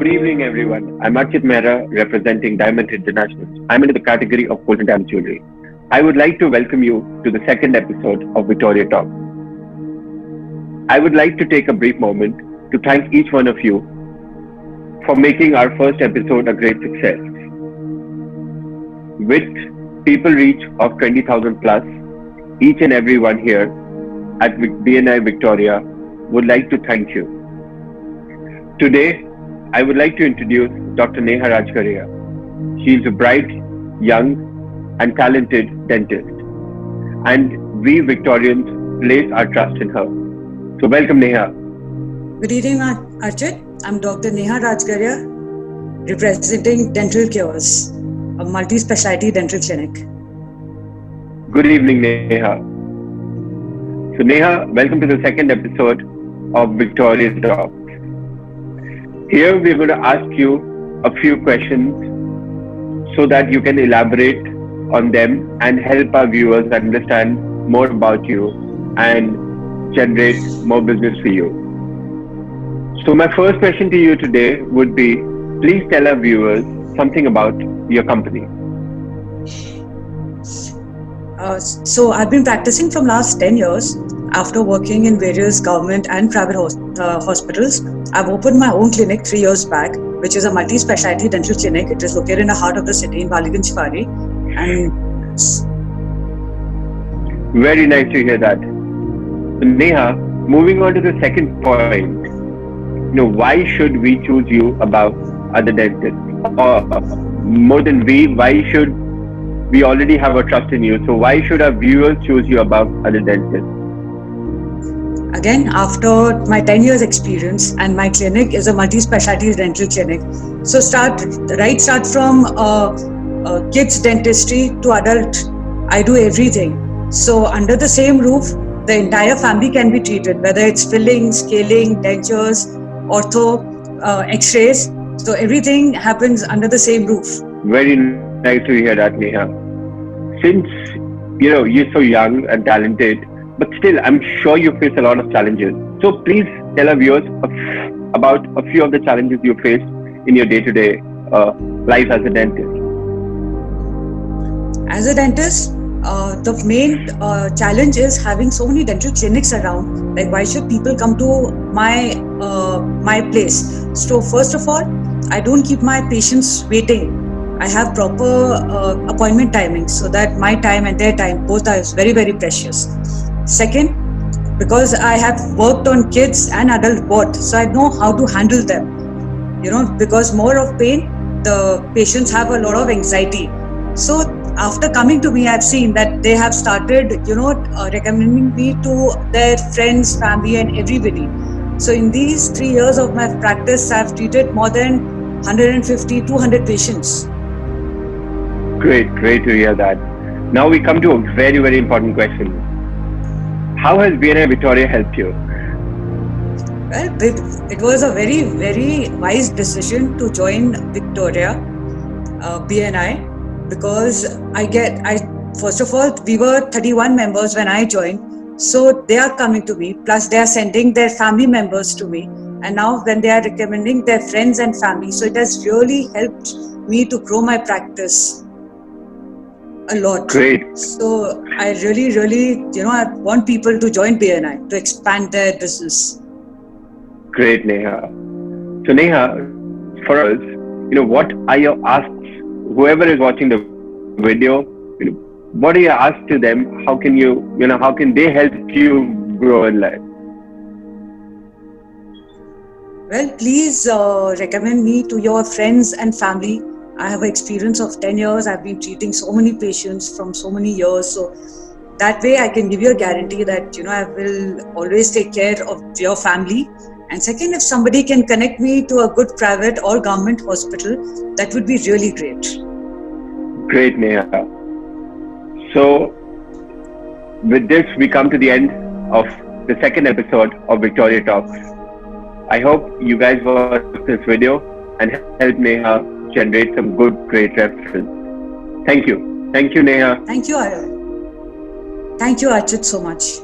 Good evening, everyone. I'm Archit Mehra, representing Diamond International. I'm in the category of gold and diamond jewelry. I would like to welcome you to the second episode of Victoria Talk. I would like to take a brief moment to thank each one of you for making our first episode a great success. With people reach of 20,000 plus, each and every one here at BNI Victoria would like to thank you. Today, I would like to introduce Dr. Neha Rajgaria. She is a bright, young, and talented dentist, and we Victorians place our trust in her. So, welcome, Neha. Good evening, Archit. I'm Dr. Neha Rajgaria, representing Dental Cures, a multi-specialty dental clinic. Good evening, Neha. So, Neha, welcome to the second episode of Victoria Talk. Here, we're going to ask you a few questions so that you can elaborate on them and help our viewers understand more about you and generate more business for you. So my first question to you today would be, please tell our viewers something about your company. So I've been practicing from last 10 years. After working in various government and private hospitals, I've opened my own clinic 3 years back, which is a multi-specialty dental clinic. It is located in the heart of the city in Ballygunge, Fari. And very nice to hear that. So Neha, moving on to the second point, why should we choose you above other dentists? Or more than why should we already have a trust in you? So why should our viewers choose you above other dentists? Again, after my 10 years experience, and my clinic is a multi-specialty dental clinic. So start from kids dentistry to adult, I do everything. So under the same roof, the entire family can be treated, whether it's filling, scaling, dentures, ortho, x-rays. So everything happens under the same roof. Very nice to hear that, Neha. Since you're so young and talented, but still I'm sure you face a lot of challenges. So please tell our viewers about a few of the challenges you face in your day-to-day life as a dentist. As a dentist, the main challenge is having so many dental clinics around. Like, why should people come to my place? So first of all, I don't keep my patients waiting. I have proper appointment timings so that my time and their time both are very, very precious. Second, because I have worked on kids and adult both, so I know how to handle them. Because more of pain, the patients have a lot of anxiety. So after coming to me, I've seen that they have started, recommending me to their friends, family, and everybody. So in these 3 years of my practice, I've treated more than 150, 200 patients. Great to hear that. Now we come to a very, very important question. How has BNI Victoria helped you? Well, it was a very, very wise decision to join Victoria, BNI. Because first of all, we were 31 members when I joined. So they are coming to me, plus they are sending their family members to me. And now when they are recommending their friends and family, so it has really helped me to grow my practice a lot. Great. So I really, I want people to join BNI to expand their business. Great, Neha. So Neha, for us, what are your asks? Whoever is watching the video, what do you ask to them? How can how can they help you grow in life? Well, please recommend me to your friends and family. I have an experience of 10 years. I've been treating so many patients from so many years. So that way I can give you a guarantee that, I will always take care of your family. And second, if somebody can connect me to a good private or government hospital, that would be really great. Great, Neha. So, with this, we come to the end of the second episode of Victoria Talks. I hope you guys watch this video and help Neha generate some great references. Thank you. Thank you, Neha. Thank you, Archit, so much.